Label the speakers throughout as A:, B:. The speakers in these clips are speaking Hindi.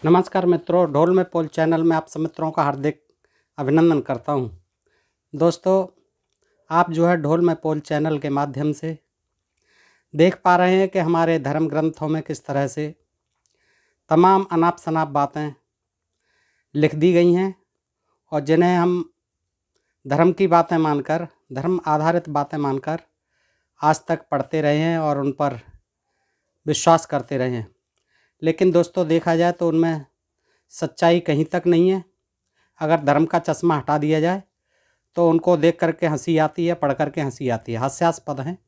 A: नमस्कार मित्रों, ढोल में पोल चैनल में आप सब मित्रों का हार्दिक अभिनंदन करता हूं। दोस्तों, आप जो है ढोल में पोल चैनल के माध्यम से देख पा रहे हैं कि हमारे धर्म ग्रंथों में किस तरह से तमाम अनाप शनाप बातें लिख दी गई हैं और जिन्हें हम धर्म की बातें मानकर, धर्म आधारित बातें मानकर आज तक पढ़ते रहे हैं और उन पर विश्वास करते रहे हैं। लेकिन दोस्तों, देखा जाए तो उनमें सच्चाई कहीं तक नहीं है। अगर धर्म का चश्मा हटा दिया जाए तो उनको देख करके हंसी आती है, पढ़ करके हंसी आती है। हास्यास्पद हैं,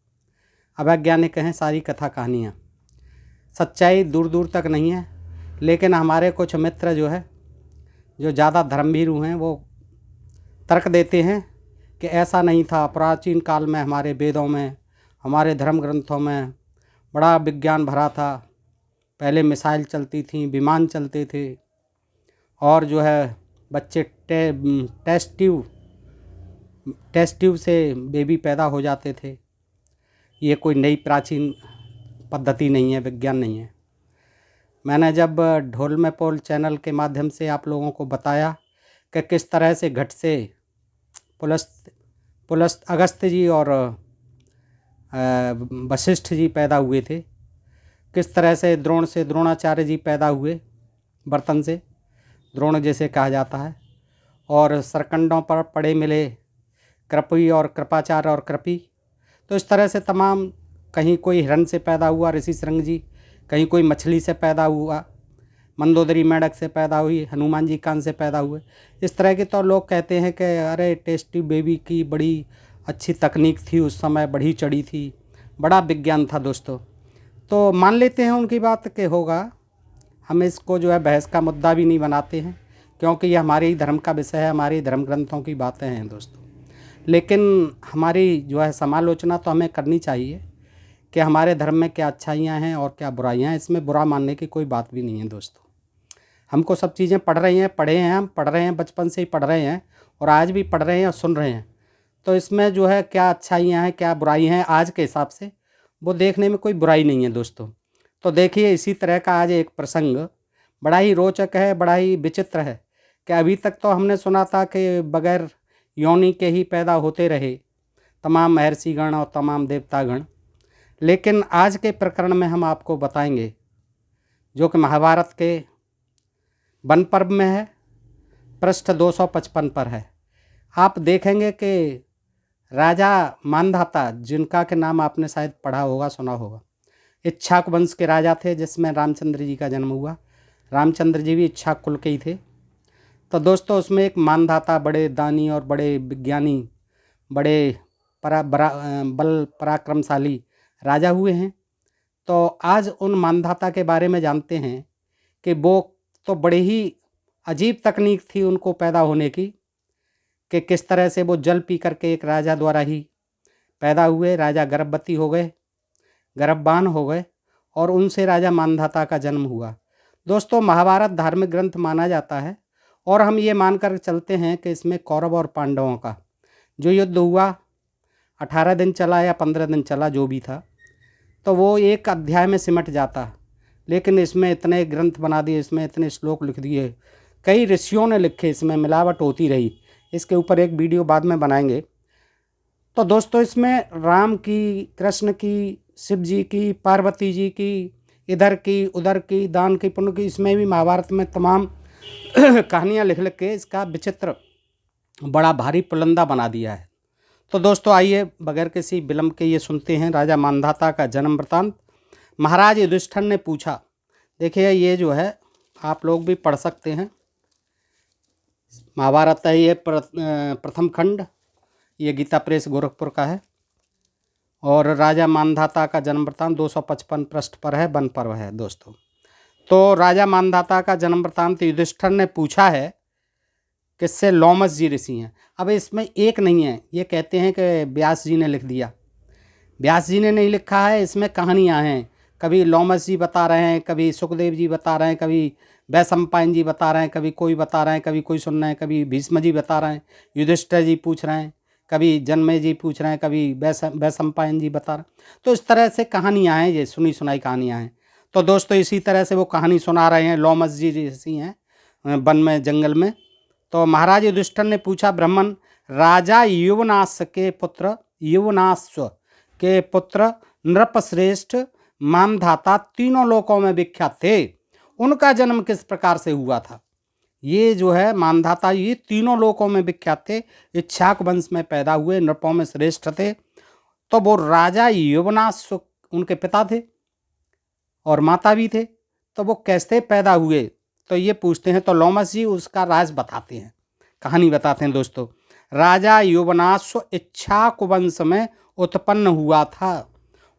A: अवैज्ञानिक हैं सारी कथा कहानियाँ। सच्चाई दूर दूर तक नहीं है। लेकिन हमारे कुछ मित्र जो है, जो ज़्यादा धर्मभीरू हैं, वो तर्क देते हैं कि ऐसा नहीं था। प्राचीन काल में हमारे वेदों में, हमारे धर्म ग्रंथों में बड़ा विज्ञान भरा था। पहले मिसाइल चलती थी, विमान चलते थे और जो है बच्चे टेस्ट ट्यूब से बेबी पैदा हो जाते थे। ये कोई नई प्राचीन पद्धति नहीं है, विज्ञान नहीं है। मैंने जब ढोल में पोल चैनल के माध्यम से आप लोगों को बताया कि किस तरह से घट से पुलस्त अगस्त्य जी और वशिष्ठ जी पैदा हुए थे, किस तरह से द्रोणाचार्य जी पैदा हुए, बर्तन से द्रोण जैसे कहा जाता है, और सरकंडों पर पड़े मिले कृपी और कृपाचार्य और कृपी। तो इस तरह से तमाम, कहीं कोई हिरण से पैदा हुआ ऋषि शृंग जी, कहीं कोई मछली से पैदा हुआ, मंदोदरी मेंढक से पैदा हुई, हनुमान जी कान से पैदा हुए। इस तरह के तो लोग कहते हैं कि अरे टेस्ट ट्यूब बेबी की बड़ी अच्छी तकनीक थी, उस समय बढ़ी चढ़ी थी, बड़ा विज्ञान था दोस्तों। तो मान लेते हैं उनकी बात के होगा। हम इसको जो है बहस का मुद्दा भी नहीं बनाते हैं, क्योंकि ये हमारे ही धर्म का विषय है, हमारे धर्म ग्रंथों की बातें हैं दोस्तों। लेकिन हमारी जो है समालोचना तो हमें करनी चाहिए कि हमारे धर्म में क्या अच्छाइयाँ हैं और क्या बुराइयाँ हैं। इसमें बुरा मानने की कोई बात भी नहीं है दोस्तों। हमको सब चीज़ें पढ़ रही हैं, पढ़े हैं, हम पढ़ रहे हैं, बचपन से ही पढ़ रहे हैं और आज भी पढ़ रहे हैं और सुन रहे हैं। तो इसमें जो है क्या अच्छाइयाँ हैं, क्या बुराई हैं आज के हिसाब से, वो देखने में कोई बुराई नहीं है दोस्तों। तो देखिए, इसी तरह का आज एक प्रसंग बड़ा ही रोचक है, बड़ा ही विचित्र है कि अभी तक तो हमने सुना था कि बगैर योनि के ही पैदा होते रहे तमाम महर्षिगण और तमाम देवतागण। लेकिन आज के प्रकरण में हम आपको बताएंगे, जो कि महाभारत के वन पर्व में है, पृष्ठ 255 पर है। आप देखेंगे कि राजा मानधाता, जिनका के नाम आपने शायद पढ़ा होगा, सुना होगा, इक्ष्वाकु वंश के राजा थे, जिसमें रामचंद्र जी का जन्म हुआ। रामचंद्र जी भी इक्ष्वाकु कुल के ही थे। तो दोस्तों, उसमें एक मानधाता, बड़े दानी और बड़े विज्ञानी, बड़े बल पराक्रमशाली राजा हुए हैं। तो आज उन मानधाता के बारे में जानते हैं कि वो तो बड़े ही अजीब तकनीक थी उनको पैदा होने की, कि किस तरह से वो जल पी करके एक राजा द्वारा ही पैदा हुए। राजा गर्भवती हो गए, गर्भवान हो गए और उनसे राजा मानधाता का जन्म हुआ। दोस्तों, महाभारत धार्मिक ग्रंथ माना जाता है और हम ये मानकर चलते हैं कि इसमें कौरव और पांडवों का जो युद्ध हुआ, 18 दिन चला या 15 दिन चला, जो भी था, तो वो एक अध्याय में सिमट जाता। लेकिन इसमें इतने ग्रंथ बना दिए, इसमें इतने श्लोक लिख दिए, कई ऋषियों ने लिखे, इसमें मिलावट होती रही। इसके ऊपर एक वीडियो बाद में बनाएंगे। तो दोस्तों, इसमें राम की, कृष्ण की, शिव जी की, पार्वती जी की, इधर की उधर की, दान की पुण्य की, इसमें भी महाभारत में तमाम कहानियाँ लिख लिख के इसका विचित्र बड़ा भारी पुलंदा बना दिया है। तो दोस्तों, आइए बगैर किसी विलंब के ये सुनते हैं राजा मानधाता का जन्म वृतांत। महाराज युधिष्ठिर ने पूछा। देखिए, ये जो है आप लोग भी पढ़ सकते हैं, महाभारत है ये प्रथम खंड, ये गीता प्रेस गोरखपुर का है। और राजा मानधाता का जन्म वृतांत 255 पृष्ठ पर है, वन पर्व है दोस्तों। तो राजा मानधाता का जन्म वृतांत युधिष्ठिर ने पूछा है, किससे? लोमस जी ऋषि हैं। अब इसमें एक नहीं है, ये कहते हैं कि व्यास जी ने लिख दिया। व्यास जी ने नहीं लिखा है, इसमें कहानियाँ हैं। कभी लोमस जी बता रहे हैं, कभी सुखदेव जी बता रहे हैं, कभी वैशंपायन जी बता रहे हैं, कभी कोई बता रहे हैं, कभी कोई सुन रहे हैं, कभी भीष्म जी बता रहे हैं, युधिष्ठिर जी पूछ रहे हैं, कभी जन्मे जी पूछ रहे हैं, कभी वैशंपायन जी बता रहे हैं। तो इस तरह से कहानियाँ हैं, ये सुनी सुनाई कहानियाँ हैं। तो दोस्तों इसी तरह से वो कहानी सुना रहे हैं, लोमस जी ऋषि हैं वन में, जंगल में। तो महाराज युधिष्ठिर ने पूछा, ब्राह्मण, राजा युवनाश्व के पुत्र नृपश्रेष्ठ मानधाता तीनों लोकों में विख्यात थे, उनका जन्म किस प्रकार से हुआ था? ये जो है मानधाता, ये तीनों लोकों में विख्यात थे, इक्ष्वाकु वंश में पैदा हुए, नृपों में श्रेष्ठ थे। तो वो राजा युवनाश्व उनके पिता थे और माता भी थे, तो वो कैसे पैदा हुए, तो ये पूछते हैं। तो लोमस जी उसका राज बताते हैं, कहानी बताते हैं दोस्तों। राजा युवनाश्व इक्ष्वाकु वंश में उत्पन्न हुआ था।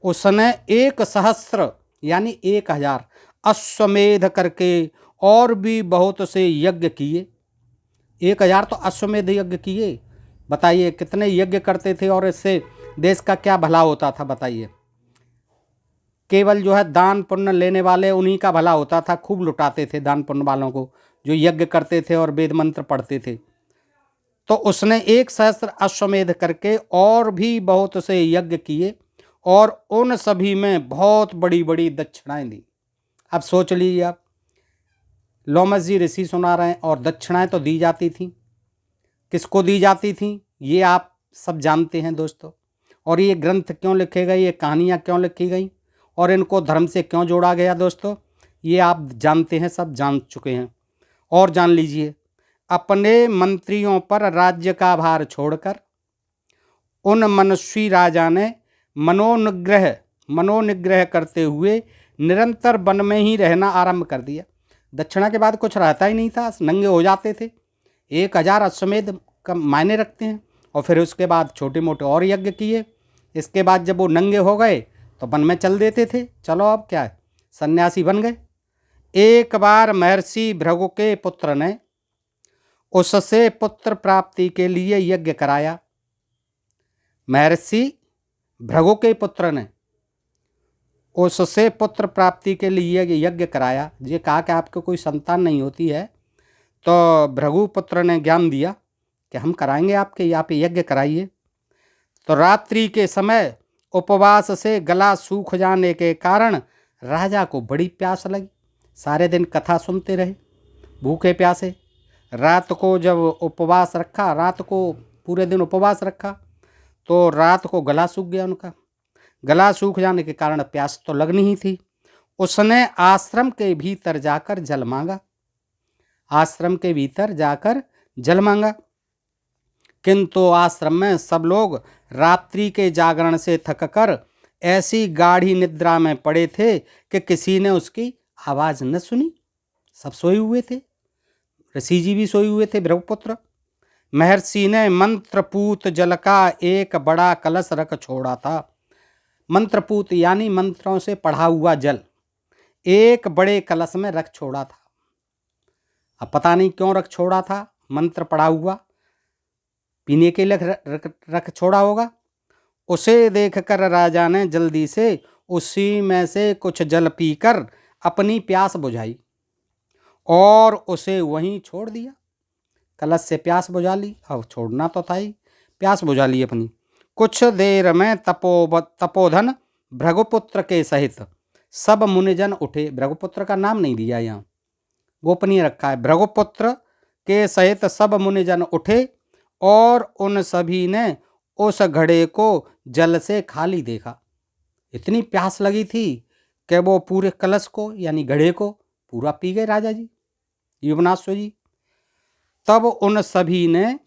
A: उसने 1,000 यानी 1,000 अश्वमेध करके और भी बहुत से यज्ञ किए। 1,000 तो अश्वमेध यज्ञ किए। बताइए कितने यज्ञ करते थे और इससे देश का क्या भला होता था, बताइए। केवल जो है दान पुण्य लेने वाले उन्हीं का भला होता था, खूब लुटाते थे दान पुण्य वालों को, जो यज्ञ करते थे और वेद मंत्र पढ़ते थे। तो उसने 1,000 अश्वमेध करके और भी बहुत से यज्ञ किए और उन सभी में बहुत बड़ी बड़ी दक्षिणाएं दी। अब सोच लीजिए आप, लोमस जी ऋषि सुना रहे हैं और दक्षिणाएं तो दी जाती थी। किसको दी जाती थी ये आप सब जानते हैं दोस्तों। और ये ग्रंथ क्यों लिखे गए, ये कहानियाँ क्यों लिखी गई और इनको धर्म से क्यों जोड़ा गया दोस्तों, ये आप जानते हैं, सब जान चुके हैं। और जान लीजिए, अपने मंत्रियों पर राज्य का भार छोड़कर उन मनस्वी राजा ने मनोनिग्रह करते हुए निरंतर वन में ही रहना आरंभ कर दिया। दक्षिणा के बाद कुछ रहता ही नहीं था, नंगे हो जाते थे। 1,000 अश्वमेध का मायने रखते हैं। और फिर उसके बाद छोटे मोटे और यज्ञ किए। इसके बाद जब वो नंगे हो गए तो वन में चल देते थे, चलो अब क्या है, सन्यासी बन गए। एक बार महर्षि भृगु के पुत्र ने उससे पुत्र प्राप्ति के लिए यज्ञ कराया। महर्षि भृगु के पुत्र ने उससे पुत्र प्राप्ति के लिए यज्ञ कराया। ये कहा कि आपको कोई संतान नहीं होती है, तो भृगु पुत्र ने ज्ञान दिया कि हम कराएंगे आपके, यहाँ पे यज्ञ कराइए। तो रात्रि के समय उपवास से गला सूख जाने के कारण राजा को बड़ी प्यास लगी। सारे दिन कथा सुनते रहे भूखे प्यासे। रात को जब उपवास रखा, रात को पूरे दिन उपवास रखा, तो रात को गला सूख गया उनका। गला सूख जाने के कारण प्यास तो लगनी ही थी। उसने आश्रम के भीतर जाकर जल मांगा, आश्रम के भीतर जाकर जल मांगा। किंतु आश्रम में सब लोग रात्रि के जागरण से थककर ऐसी गाढ़ी निद्रा में पड़े थे कि किसी ने उसकी आवाज़ न सुनी। सब सोए हुए थे, ऋषि जी भी सोए हुए थे, भृगुपुत्र। महर्षि ने मंत्रपूत जल का एक बड़ा कलश रख छोड़ा था। मंत्रपूत यानी मंत्रों से पढ़ा हुआ जल एक बड़े कलश में रख छोड़ा था। अब पता नहीं क्यों रख छोड़ा था, मंत्र पढ़ा हुआ, पीने के लिए रख छोड़ा होगा। उसे देखकर राजा ने जल्दी से उसी में से कुछ जल पीकर अपनी प्यास बुझाई और उसे वहीं छोड़ दिया। कलश से प्यास बुझा ली, अब छोड़ना तो था ही, प्यास बुझा ली अपनी। कुछ देर में तपोधन भृगुपुत्र के सहित सब मुनिजन उठे। भृगुपुत्र का नाम नहीं दिया, यहाँ गोपनीय रखा है। भृगुपुत्र के सहित सब मुनिजन उठे और उन सभी ने उस घड़े को जल से खाली देखा। इतनी प्यास लगी थी कि वो पूरे कलश को यानी घड़े को पूरा पी गए राजा जी, युवनाश्व जी। तब उन सभी ने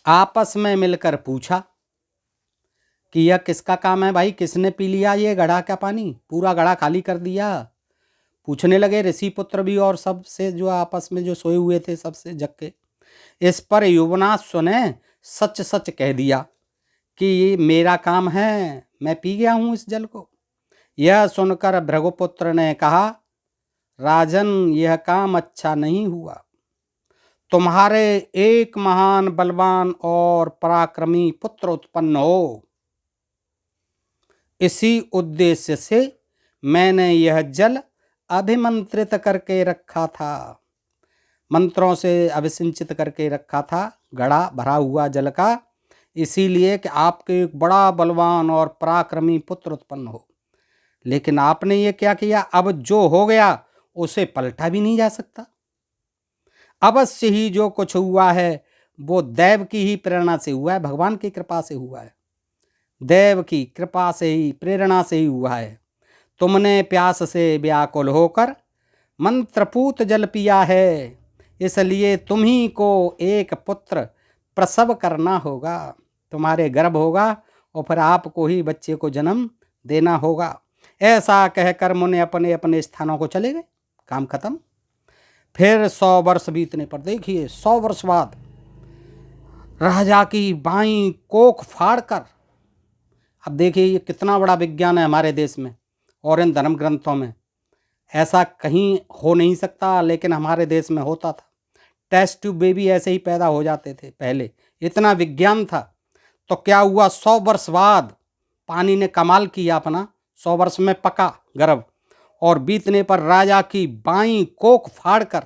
A: आपस में मिलकर पूछा कि यह किसका काम है भाई, किसने पी लिया ये घड़ा का पानी, पूरा घड़ा खाली कर दिया। पूछने लगे ऋषि पुत्र भी और सब से, जो आपस में जो सोए हुए थे सबसे जग के। इस पर युवनाश्व ने सच सच कह दिया कि ये मेरा काम है, मैं पी गया हूँ इस जल को। यह सुनकर भृगुपुत्र ने कहा, राजन यह काम अच्छा नहीं हुआ। तुम्हारे एक महान बलवान और पराक्रमी पुत्र उत्पन्न हो, इसी उद्देश्य से मैंने यह जल अभिमंत्रित करके रखा था, मंत्रों से अभिसिंचित करके रखा था घड़ा भरा हुआ जल का, इसीलिए कि आपके एक बड़ा बलवान और पराक्रमी पुत्र उत्पन्न हो। लेकिन आपने ये क्या किया, अब जो हो गया उसे पलटा भी नहीं जा सकता। अवश्य ही जो कुछ हुआ है वो दैव की ही प्रेरणा से हुआ है, भगवान की कृपा से हुआ है, दैव की कृपा से ही, प्रेरणा से ही हुआ है। तुमने प्यास से व्याकुल होकर मंत्रपूत जल पिया है, इसलिए तुम्ही को एक पुत्र प्रसव करना होगा। तुम्हारे गर्भ होगा और फिर आपको ही बच्चे को जन्म देना होगा। ऐसा कहकर मुनि अपने अपने स्थानों को चले गए। काम खत्म। फिर 100 वर्ष बीतने पर देखिए, 100 वर्ष बाद राजा की बाई कोख फाड़कर, अब देखिए ये कितना बड़ा विज्ञान है हमारे देश में और इन धर्म ग्रंथों में। ऐसा कहीं हो नहीं सकता, लेकिन हमारे देश में होता था। टेस्ट ट्यूब बेबी ऐसे ही पैदा हो जाते थे पहले, इतना विज्ञान था। तो क्या हुआ, 100 वर्ष बाद पानी ने कमाल किया अपना, 100 वर्ष में पका गर्भ, और बीतने पर राजा की बाई कोख फाड़कर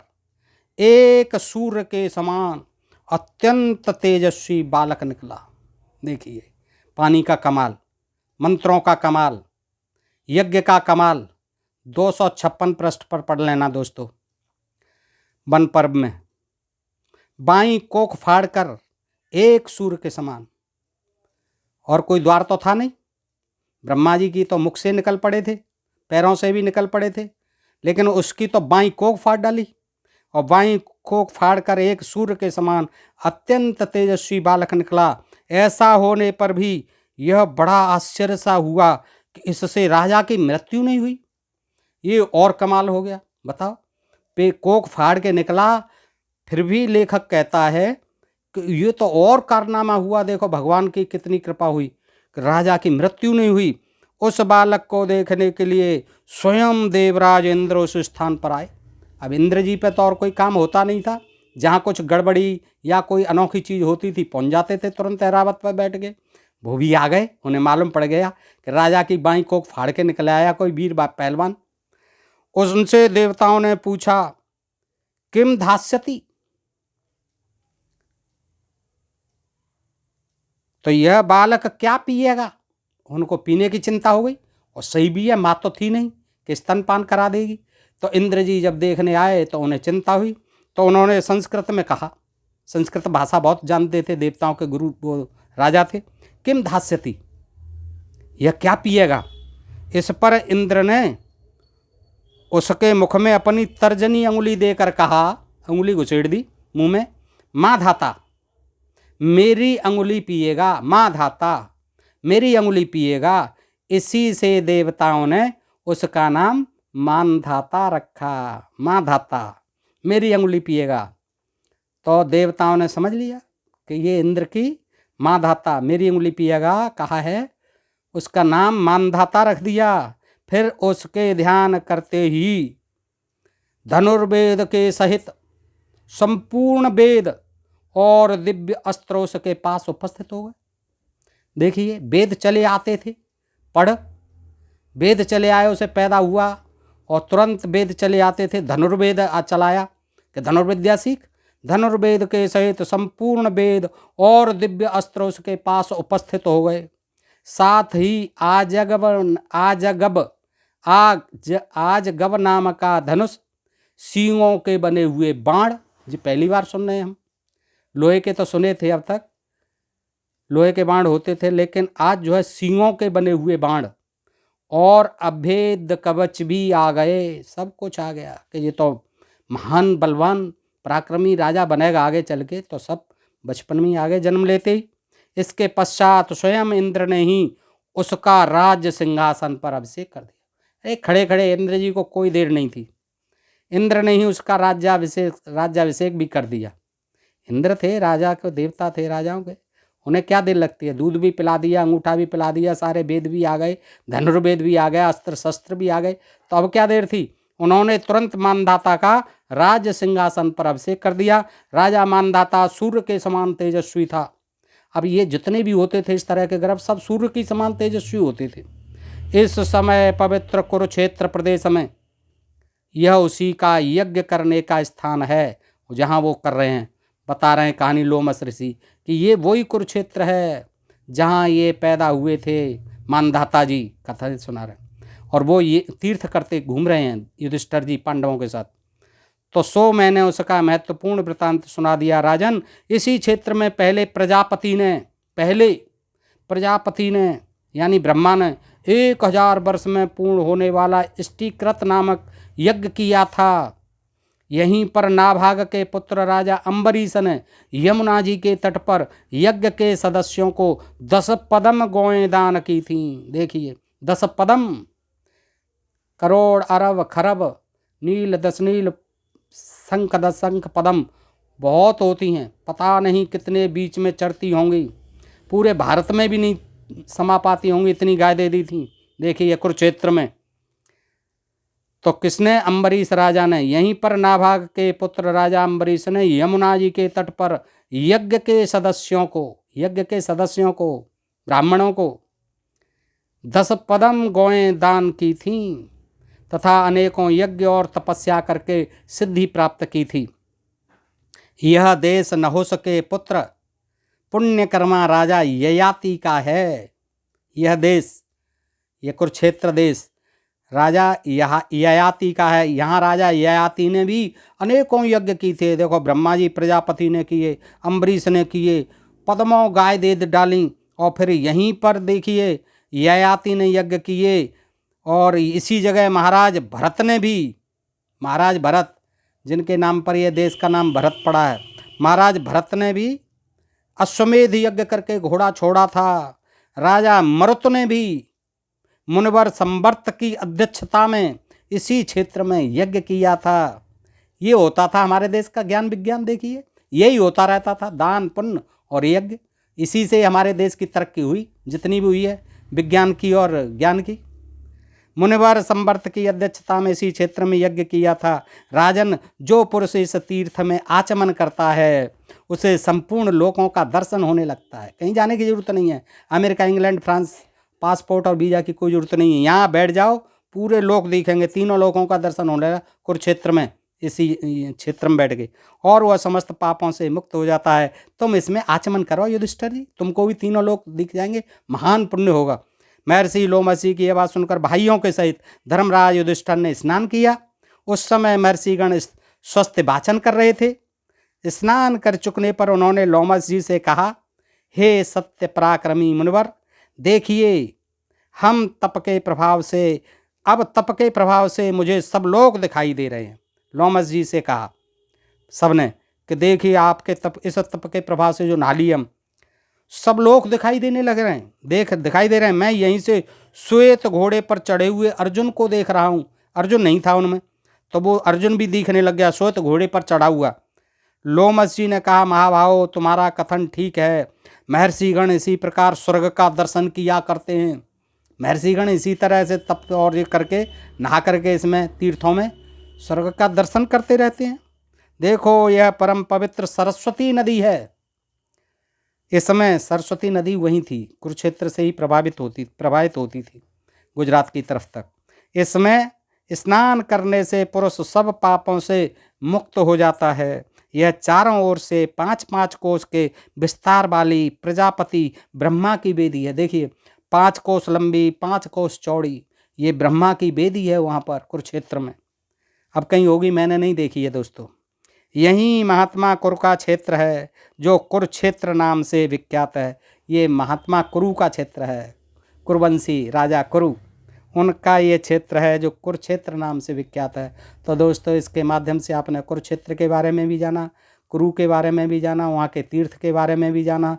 A: एक सूर्य के समान अत्यंत तेजस्वी बालक निकला। देखिए पानी का कमाल, मंत्रों का कमाल, यज्ञ का कमाल। 256 पृष्ठ पर पढ़ लेना दोस्तों, वन पर्व में। बाई कोख फाड़कर एक सूर्य के समान, और कोई द्वार तो था नहीं। ब्रह्मा जी की तो मुख से निकल पड़े थे, पैरों से भी निकल पड़े थे, लेकिन उसकी तो बाई कोख फाड़ डाली, और बाई कोख फाड़ कर एक सूर्य के समान अत्यंत तेजस्वी बालक निकला। ऐसा होने पर भी यह बड़ा आश्चर्य सा हुआ कि इससे राजा की मृत्यु नहीं हुई। ये और कमाल हो गया। बताओ, पे कोख फाड़ के निकला, फिर भी लेखक कहता है कि ये तो और कारनामा हुआ। देखो भगवान की कितनी कृपा हुई कि राजा की मृत्यु नहीं हुई। उस बालक को देखने के लिए स्वयं देवराज इंद्र उस स्थान पर आए। अब इंद्र जी पे तो और कोई काम होता नहीं था, जहाँ कुछ गड़बड़ी या कोई अनोखी चीज़ होती थी पहुँच जाते थे तुरंत ऐरावत पर बैठ गए। वो भी आ गए, उन्हें मालूम पड़ गया कि राजा की बाई कोख फाड़ के निकल आया कोई वीर पहलवान। उनसे देवताओं ने पूछा, किम धास्यति, तो यह बालक क्या पिएगा। उनको पीने की चिंता हो गई, और सही भी है, माँ तो थी नहीं कि स्तनपान करा देगी। तो इंद्र जी जब देखने आए तो उन्हें चिंता हुई, तो उन्होंने संस्कृत में कहा, संस्कृत भाषा बहुत जानते थे, देवताओं के गुरु वो राजा थे। किम धास्यति, यह क्या पिएगा। इस पर इंद्र ने उसके मुख में अपनी तर्जनी अंगुली देकर कहा, अंगुली घुसेड़ दी मुंह में, माँ धाता मेरी अंगुली पिएगा, माँ धाता मेरी अंगुली पिएगा। इसी से देवताओं ने उसका नाम मानधाता रखा। माँ धाता मेरी अंगुली पिएगा। तो देवताओं ने समझ लिया कि ये इंद्र की माँ धाता मेरी अंगुली पिएगा कहा है, उसका नाम मानधाता रख दिया। फिर उसके ध्यान करते ही धनुर्वेद के सहित संपूर्ण वेद और दिव्य अस्त्र उसके पास उपस्थित हो गए। देखिए वेद चले आते थे, पढ़, वेद चले आए, उसे पैदा हुआ और तुरंत वेद चले आते थे। धनुर्वेद चलाया कि धनुर्विद्या सीख। धनुर्वेद के सहित संपूर्ण वेद और दिव्य अस्त्र उसके पास उपस्थित हो गए। साथ ही आजगब नाम का धनुष, सींगों के बने हुए बाण, जी पहली बार सुन रहे हैं हम। लोहे के तो सुने थे अब तक, लोहे के बाण होते थे, लेकिन आज जो है सींगों के बने हुए बाण, और अभेद कवच भी आ गए। सब कुछ आ गया कि ये तो महान बलवान पराक्रमी राजा बनेगा आगे चल के। तो सब बचपन में ही आ गए, जन्म लेते ही। इसके पश्चात स्वयं इंद्र ने ही उसका राज्य सिंहासन पर अभिषेक कर दिया। खड़े खड़े इंद्र जी को कोई देर नहीं थी, इंद्र ने ही उसका राज्याभिषेक भी कर दिया। इंद्र थे, राजा के देवता थे, राजाओं के, उन्हें क्या देर लगती है। दूध भी पिला दिया, अंगूठा भी पिला दिया, सारे वेद भी आ गए, धनुर्वेद भी आ गया, अस्त्र शस्त्र भी आ गए। तो अब क्या देर थी, उन्होंने तुरंत मानधाता का राज्य सिंहासन पर अभिषेक कर दिया। राजा मानधाता सूर्य के समान तेजस्वी था। अब ये जितने भी होते थे इस तरह के गर्भ, सब सूर्य के समान तेजस्वी होते थे। इस समय पवित्र कुरुक्षेत्र प्रदेश में यह उसी का यज्ञ करने का स्थान है जहाँ वो कर रहे हैं। बता रहे हैं कहानी लोमस ऋषि कि ये वही कुरुक्षेत्र है जहाँ ये पैदा हुए थे, मानधाता जी कथा सुना रहे हैं। और वो ये तीर्थ करते घूम रहे हैं युधिष्ठिर जी पांडवों के साथ। तो सो मैंने उसका महत्वपूर्ण वृतांत सुना दिया। राजन, इसी क्षेत्र में पहले प्रजापति ने यानी ब्रह्मा ने 1000 वर्ष में पूर्ण होने वाला इष्टिकृत नामक यज्ञ किया था। यहीं पर नाभाग के पुत्र राजा अम्बरीश ने यमुना जी के तट पर यज्ञ के सदस्यों को 10 पदम गौएं दान की थीं। देखिए 10 पदम, करोड़ अरब खरब नील दशनील शंख दशंख पदम बहुत होती हैं, पता नहीं कितने बीच में चढ़ती होंगी, पूरे भारत में भी नहीं समा पाती होंगी, इतनी गाय दे दी थी। देखिए कुरुक्षेत्र में तो किसने? अम्बरीश राजा ने। यहीं पर नाभाग के पुत्र राजा अम्बरीश ने यमुना जी के तट पर यज्ञ के सदस्यों को ब्राह्मणों को 10 पदम गौएं दान की थीं तथा अनेकों यज्ञ और तपस्या करके सिद्धि प्राप्त की थी। यह देश नहुष के पुत्र पुण्यकर्मा राजा ययाति का है। यह देश, यह कुरुक्षेत्र देश राजा ययाति का है। यहाँ राजा ययाति ने भी अनेकों यज्ञ किए थे। देखो ब्रह्मा जी प्रजापति ने किए, अम्बरीश ने किए, पद्मों गाय दे डाली, और फिर यहीं पर देखिए ययाति ने यज्ञ किए। और इसी जगह महाराज भरत जिनके नाम पर यह देश का नाम भरत पड़ा है, महाराज भरत ने भी अश्वमेध यज्ञ करके घोड़ा छोड़ा था। राजा मरुत ने भी मुनिवर संवर्त की अध्यक्षता में इसी क्षेत्र में यज्ञ किया था। ये होता था हमारे देश का ज्ञान विज्ञान। देखिए यही होता रहता था, दान पुण्य और यज्ञ। इसी से हमारे देश की तरक्की हुई, जितनी भी हुई है विज्ञान की और ज्ञान की। मुनिवर संवर्त की अध्यक्षता में इसी क्षेत्र में यज्ञ किया था। राजन, जो पुरुष इस तीर्थ में आचमन करता है उसे संपूर्ण लोकों का दर्शन होने लगता है। कहीं जाने की जरूरत नहीं है, अमेरिका इंग्लैंड फ्रांस पासपोर्ट और वीज़ा की कोई ज़रूरत नहीं है। यहाँ बैठ जाओ, पूरे लोक दिखेंगे, तीनों लोकों का दर्शन होने लगा कुरुक्षेत्र में, इसी क्षेत्र में बैठ गए, और वह समस्त पापों से मुक्त हो जाता है। तुम इसमें आचमन करो युधिष्ठिर जी, तुमको भी तीनों लोक दिख जाएंगे, महान पुण्य होगा। महर्षि लोमसी की यह बात सुनकर भाइयों के सहित धर्मराज युधिष्ठिर ने स्नान किया। उस समय महर्षिगण स्वस्थ वाचन कर रहे थे। स्नान कर चुकने पर उन्होंने लोमस जी से कहा, हे सत्य पराक्रमी मुनिवर, देखिए हम तप के प्रभाव से मुझे सब लोग दिखाई दे रहे हैं। लोमस जी से कहा सबने कि देखिए आपके इस तप के प्रभाव से जो नाली हम सब लोग दिखाई देने लग रहे हैं, दिखाई दे रहे हैं। मैं यहीं से श्वेत घोड़े पर चढ़े हुए अर्जुन को देख रहा हूँ। अर्जुन नहीं था उनमें, तो वो अर्जुन भी दिखने लग गया श्वेत घोड़े पर चढ़ा हुआ। लोमस जी ने कहा, महाभाव तुम्हारा कथन ठीक है। महर्षिगण इसी प्रकार स्वर्ग का दर्शन किया करते हैं। महर्षिगण इसी तरह से तप और ये करके नहा करके इसमें तीर्थों में स्वर्ग का दर्शन करते रहते हैं। देखो यह परम पवित्र सरस्वती नदी है। इस समय सरस्वती नदी वहीं थी, कुरुक्षेत्र से ही प्रभावित होती थी गुजरात की तरफ तक। इसमें स्नान करने से पुरुष सब पापों से मुक्त हो जाता है। यह चारों ओर से 5-5 कोस के विस्तार वाली प्रजापति ब्रह्मा की वेदी है। देखिए 5 कोस लंबी 5 कोस चौड़ी, ये ब्रह्मा की वेदी है वहाँ पर कुरुक्षेत्र में। अब कहीं होगी, मैंने नहीं देखी है दोस्तों। यही महात्मा कुरु का क्षेत्र है जो कुरुक्षेत्र नाम से विख्यात है। ये महात्मा कुरु का क्षेत्र है, कुरुवंशी राजा कुरु, उनका ये क्षेत्र है जो कुरुक्षेत्र नाम से विख्यात है। तो दोस्तों इसके माध्यम से आपने कुरुक्षेत्र के बारे में भी जाना, कुरु के बारे में भी जाना, वहाँ के तीर्थ के बारे में भी जाना,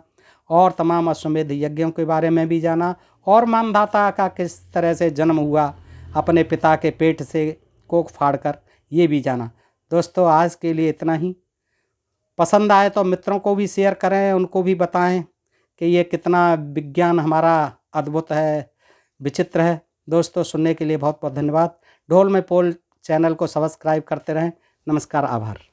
A: और तमाम अश्वमेध यज्ञों के बारे में भी जाना, और मानधाता का किस तरह से जन्म हुआ अपने पिता के पेट से कोख फाड़ कर, ये भी जाना। दोस्तों आज के लिए इतना ही। पसंद आए तो मित्रों को भी शेयर करें, उनको भी बताएं कि ये कितना विज्ञान हमारा अद्भुत है, विचित्र है। दोस्तों सुनने के लिए बहुत बहुत धन्यवाद। ढोल में पोल चैनल को सब्सक्राइब करते रहें। नमस्कार, आभार।